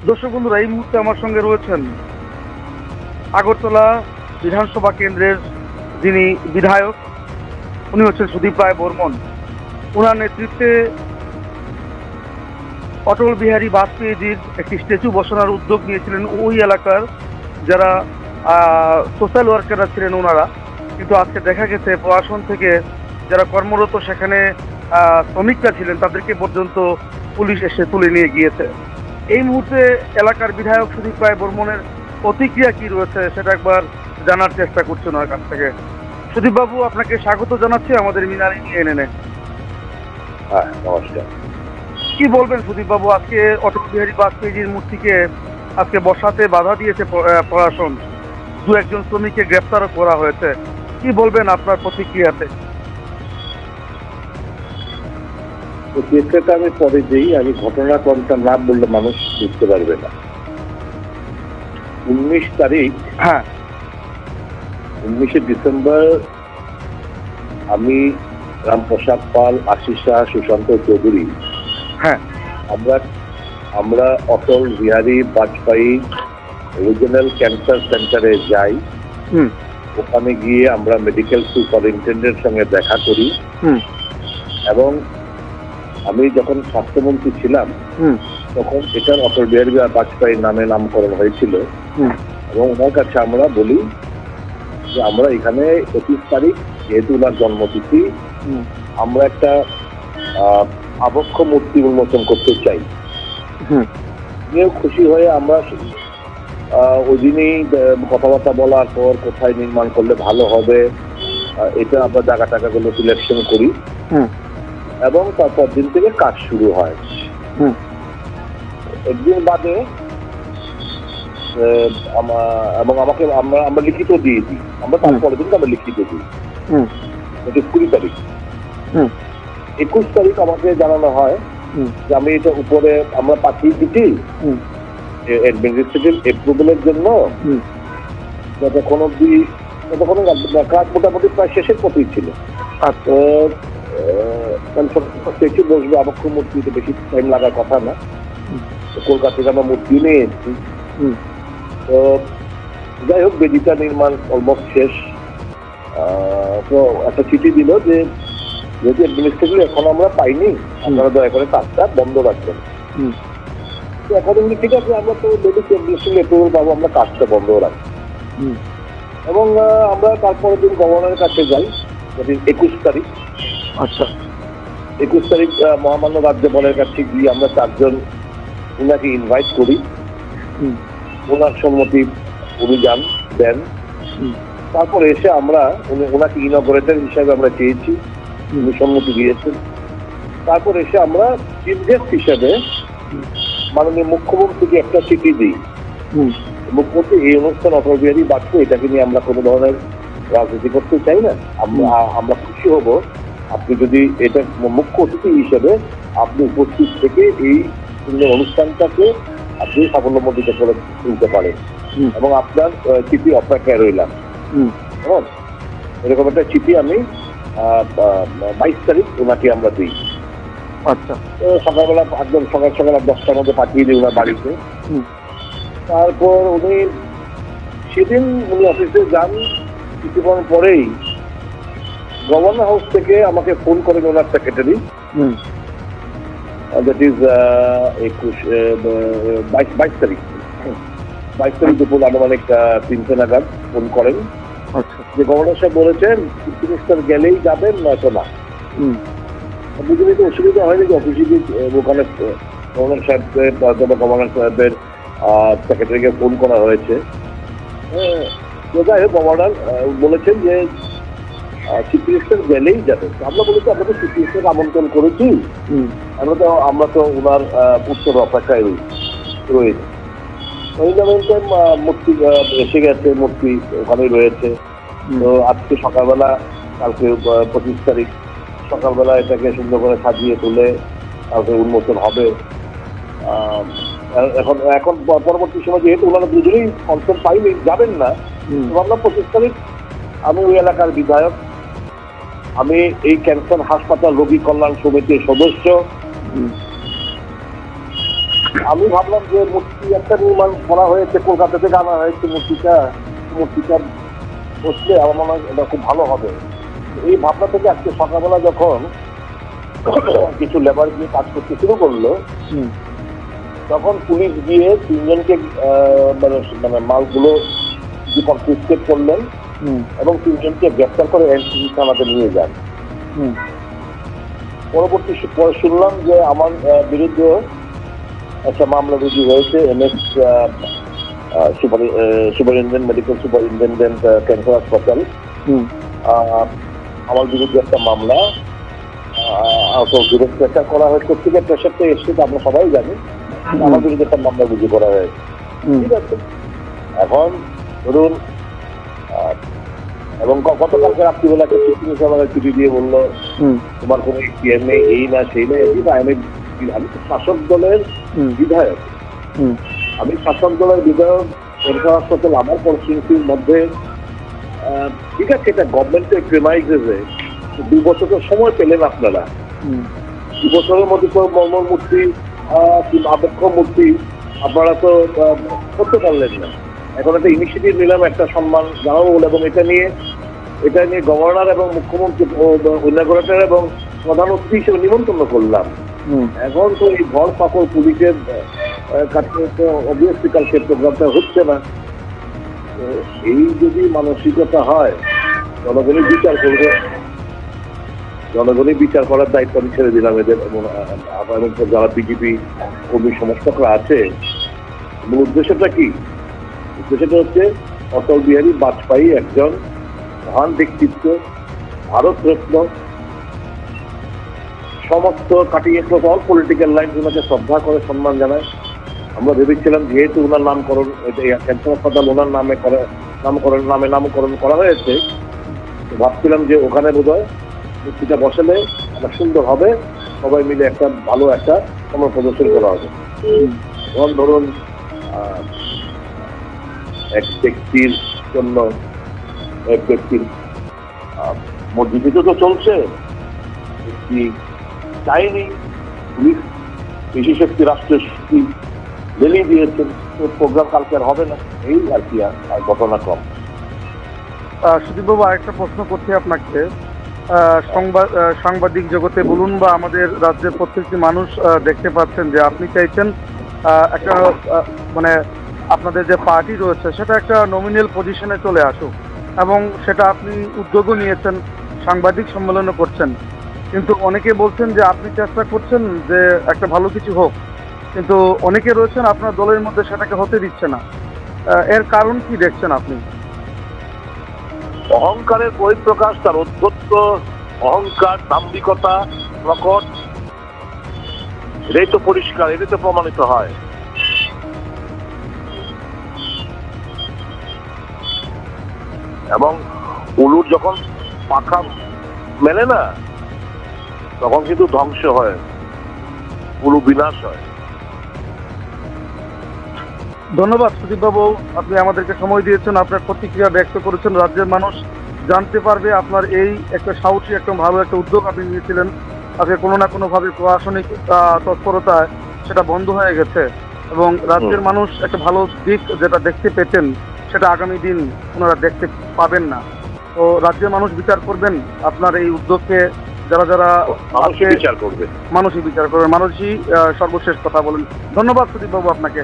দর্শক বন্ধুরা, এই মুহূর্তে আমার সঙ্গে রয়েছেন আগরতলা বিধানসভা কেন্দ্রের যিনি বিধায়ক, উনি হচ্ছেন সুদীপ রায় বর্মন। ওনার নেতৃত্বে অটল বিহারী বাজপেয়ীজির একটি স্ট্যাচু বসানোর উদ্যোগ নিয়েছিলেন ওই এলাকার যারা সোশ্যাল ওয়ার্কাররা ছিলেন ওনারা। কিন্তু আজকে দেখা গেছে প্রশাসন থেকে যারা কর্মরত সেখানে শ্রমিকরা ছিলেন তাদেরকে পর্যন্ত পুলিশ এসে তুলে নিয়ে গিয়েছে। এই মুহূর্তে এলাকার বিধায়ক সুদীপ রায় বর্মনের প্রতিক্রিয়া কি রয়েছে সেটা একবার জানার চেষ্টা করছি ওনার কাছ থেকে। সুদীপ বাবু, আপনাকে স্বাগত জানাচ্ছি আমাদের মিনারে নিয়ে এনে। হ্যাঁ, নমস্কার। কি বলবেন সুদীপ বাবু, আজকে অটল বিহারী বাজপেয়ীজির মূর্তিকে আজকে বসাতে বাধা দিয়েছে প্রশাসন, দু একজন শ্রমিককে গ্রেফতারও করা হয়েছে, কি বলবেন আপনার প্রতিক্রিয়াতে? প্রতিক্রিয়াটা আমি পরে দিই। আমি ঘটনাক্রমটা না বললে মানুষ বুঝতে পারবে না। 19 তারিখ, হ্যাঁ, 19শে ডিসেম্বর আমি রামপ্রসাদ পাল, আশিস শাহ, সুশান্ত চৌধুরী হ্যাঁ, আমরা অটল বিহারী বাজপেয়ী রিজিওনাল ক্যান্সার সেন্টারে যাই। ওখানে গিয়ে আমরা মেডিকেল সুপারিনটেন্ডেন্টের সঙ্গে দেখা করি এবং আমি যখন স্বাস্থ্যমন্ত্রী ছিলাম তখন এটার অটল বিহারী বাজপেয়ীর নামে নামকরণ হয়েছিল এবং ওনার কাছে আমরা বলি যে আমরা এখানে 25 তারিখ যেহেতু ওনার জন্মতিথি, আমরা একটা আবক্ষ মূর্তি উন্মোচন করতে চাই। নিয়েও খুশি হয়ে আমরা ওই দিনই কথাবার্তা বলার পর কোথায় নির্মাণ করলে ভালো হবে এটা আমরা জায়গা টাকাগুলো সিলেকশন করি এবং তারপর দিন থেকে কাজ শুরু হয়। একদিন বাদে এবং আমাকে আমরা লিখিত দিয়ে দিই, আমরা তারপরের দিন আমরা লিখিত দিই। 20 তারিখ, 21 তারিখ আমাকে জানানো হয় যে আমি এটা উপরে আমরা পাঠিয়ে দিচ্ছি অ্যাডমিনিস্ট্রেটিভ অ্যাপ্রুভালের জন্য। যতক্ষণ অব্দি কাজ মোটামুটি প্রায় শেষের পথেই ছিল। তো স্ট্যাচু বসবে, আবক্ষ মূর্তিতে বেশি টাইম লাগার কথা না। কলকাতা থেকে আমরা মূর্তি নিয়ে এসেছি। তো যাই হোক, বেদিটা নির্মাণ অলমোস্ট শেষ। তো একটা চিঠি দিল যে যেহেতু অ্যাডমিনিস্ট্রেটিভ এখন আমরা পাইনি, আপনারা দয়া করে কাজটা বন্ধ রাখবেন। তো অ্যাকর্ডিংলি ঠিক আছে, আমরা তো বেদিক অ্যাডমিনিস্ট্রেটিভ অ্যাপ্রুভাল পাবো, আমরা কাজটা বন্ধ রাখি। এবং আমরা তারপরের দিন গভর্নরের কাছে যাই, 21 তারিখ। আচ্ছা, 21 তারিখ মহামান্য রাজ্যপালের কাছে গিয়ে আমরা 4 জন উনাকে ইনভাইট করি। ওনার সম্মতি অভিযান দেন। তারপর এসে আমরা ওনাকে ইনঅপারেটর হিসাবে আমরা চেয়েছি, উনি সম্মতি দিয়েছেন। তারপর এসে আমরা চিফ গেস্ট হিসাবে মাননীয় মুখ্যমন্ত্রীকে একটা চিঠি দিই। মুখ্যমন্ত্রী, এই অনুষ্ঠান অটল বিহারী বাজপেয়ী, এটাকে নিয়ে আমরা কোনো ধরনের রাজনীতি করতে চাই না। আমরা খুশি হব আপনি যদি এটা মুখ্য অতিথি হিসেবে আপনি উপস্থিত থেকে এই অনুষ্ঠানটাকে আপনি সাফল্যমণ্ডিত করে তুলতে পারেন এবং আপনার চিঠি অপেক্ষায় রইলাম। হ্যাঁ, এরকম একটা চিঠি আমি 22 তারিখ ওনাকে আমরা দিই। আচ্ছা, সকালবেলা একদম সকাল 10টার মধ্যে পাঠিয়ে দিই ওনার বাড়িতে। তারপর সেদিন উনি অফিসে যান। কিছুক্ষণ পরেই গভর্নর হাউস থেকে আমাকে ফোন করেন ওনার সেক্রেটারি, দ্যাট ইজ 22 তারিখ। 22 তারিখ দুপুর আনুমানিক 3টে নাগাদ ফোন করেন যে গভর্নর সাহেব বলেছেন চিফ মিনিস্টার গেলেই যাবেন, নয়তো না। বুঝে নিতে অসুবিধা হয়নি যে অফিসে ওখানে গভর্নর সাহেবের গভর্নর সাহেবের সেক্রেটারিকে ফোন করা হয়েছে। যাই হোক, গভর্নর বলেছেন যে চিফ মিনিস্টার গেলেই যাবে। আমরা বলেছি আমরা তো চিফ মিনিস্টারকে আমন্ত্রণ করেছি, আমরা তো ওনার উত্তর অপেক্ষায় রয়েছি। ওই টাইম মূর্তি এসে গেছে, মূর্তি ওখানেই রয়েছে। তো আজকে সকালবেলা, কালকে 25 তারিখ সকালবেলা এটাকে সুন্দর করে সাজিয়ে তুলে কালকে উন্মোচন হবে। এখন পরবর্তী সময় যেহেতু ওনারা দুজনেই কনফার্ম পাইনি, যাবেন না, ভাবলাম 25 তারিখ আমি ওই এলাকার বিধায়ক, আমি এই ক্যান্সার হাসপাতাল রোগী কল্যাণ সমিতির সদস্য, আমি ভাবলাম যে মূর্তি একটা নির্মাণ করা হয়েছে, কলকাতা থেকে আনা হয়েছে মূর্তিটা বসলে আমার মনে হয় এটা খুব ভালো হবে। এই ভাবনা থেকে আজকে সকালবেলা যখন কিছু লেবার গিয়ে কাজ করতে শুরু করলো, তখন পুলিশ গিয়ে 3 জনকে মানে মালগুলো কনফিসকেট করলেন এবং 3 জনকে গ্রেফতার করে এনসিবি থানাতে নিয়ে যান। পরবর্তী পরে শুনলাম যে আমার বিরুদ্ধে একটা মামলা রুজু হয়েছে MS superintendent, medical superintendent, cancer হাসপাতাল। আমার বিরুদ্ধে একটা মামলা প্রেশার করা হয়েছে, থেকে প্রেশারটা এসছে আমরা সবাই জানি। আমার বিরুদ্ধে একটা মামলা রুজু করা হয়েছে, ঠিক আছে। এখন ধরুন, এবং গতকালকে রাত্রিবেলা একটা চিঠি দিয়ে বললো তোমার কোনো ইতিহাস নেই, এই না সেই নেই। আমি তো শাসক দলের বিধায়ক, আমি শাসক দলের বিধায়ক। ক্যান্সার হাসপাতাল আমার কনস্টিটিউন্সির মধ্যে, ঠিক আছে, এটা গভর্নমেন্টের প্রেমাইজেসে 2 বছরের সময় পেলেন আপনারা। 2 বছরের মধ্যে তো মর্মর মূর্তি কিংবা আবেক্ষ মূর্তি আপনারা তো করতে পারলেন না। এখন একটা ইনিশিয়েটিভ নিলাম, একটা সম্মান জানাবো বলে, এবং এটা নিয়ে গভর্নর এবং মুখ্যমন্ত্রী উন্নয়ন এবং প্রধান অতিথি হিসেবে নিমন্ত্রণ করলাম। এখন তো এই ভর পাকড় পুলিশের কাছে তো অবভিয়াসলি কালকে প্রোগ্রামটা হচ্ছে না। তো এই যদি মানসিকতা হয়, জনগণই বিচার করবে, জনগণই বিচার করার দায়িত্ব আমি ছেড়ে দিলাম এদের। এবং যারা বিজেপি কর্মী সমর্থকরা আছে, মূল উদ্দেশ্যটা কি? উদ্দেশ্যটা হচ্ছে অটল বিহারী বাজপেয়ী একজন মহান ব্যক্তিত্ব, ভারতরত্ন, সমস্ত cutting across all political line ওনাকে শ্রদ্ধা করে সম্মান জানায়। আমরা ভেবেছিলাম যেহেতু ওনার নামকরণ ক্যান্সার হাসপাতাল ওনার নামকরণ করা হয়েছে, ভাবছিলাম যে ওখানে বোধহয় মূর্তিটা বসালে একটা সুন্দর হবে, সবাই মিলে একটা ভালো একটা সময় প্রদর্শন করা হবে। যেমন ধরুন, এক ব্যক্তির জন্য এক ব্যক্তির মসজিদে তো চলছে, একটি চাইনি পুলিশ কৃষি শক্তি রাষ্ট্রের শক্তি বেরিয়ে দিয়েছেন। তো প্রোগ্রাম কালকে আর হবে না, এই আর কি আর ঘটনাক্রম। সুদীপবাবু, আরেকটা প্রশ্ন করছি আপনাকে। সাংবাদিক জগতে বলুন বা আমাদের রাজ্যের প্রত্যেকটি মানুষ দেখতে পাচ্ছেন যে আপনি চাইছেন একটা মানে আপনাদের যে পার্টি রয়েছে সেটা একটা নমিনাল পজিশনে চলে আসুক, এবং সেটা আপনি উদ্যোগও নিয়েছেন, সাংবাদিক সম্মেলনও করছেন। কিন্তু অনেকে বলছেন যে আপনি চেষ্টা করছেন যে একটা ভালো কিছু হোক, কিন্তু অনেকে রয়েছেন আপনার দলের মধ্যে সেটাকে হতে দিচ্ছে না। এর কারণ কি দেখছেন আপনি? অহংকারের বহিঃপ্রকাশ, তার অধ্যত্ব, অহংকার, দাম্ভিকতা প্রকট, এটাই তো পরিষ্কার, এটাই তো প্রমাণিত হয়। এবং উলুর যখন পাখা মেলে না, তখন কিন্তু ধ্বংস হয়, উলু বিনাশ হয়। ধন্যবাদ সুদীপবাবু, আপনি আমাদেরকে সময় দিয়েছেন, আপনার প্রতিক্রিয়া ব্যক্ত করেছেন। রাজ্যের মানুষ জানতে পারবে আপনার এই একটা সাহসী একটা ভালো একটা উদ্যোগ আপনি নিয়েছিলেন। আজকে কোনো না কোনোভাবে প্রশাসনিক তৎপরতায় সেটা বন্ধ হয়ে গেছে, এবং রাজ্যের মানুষ একটা ভালো দিক যেটা দেখতে পেতেন সেটা আগামী দিন ওনারা দেখতে পাবেন না। তো রাজ্যের মানুষ বিচার করবেন আপনার এই উদ্যোগকে। যারা যারা মানুষই বিচার করবে, মানুষই বিচার করবেন, মানুষই সর্বশেষ কথা বলেন। ধন্যবাদ সুদীপবাবু আপনাকে।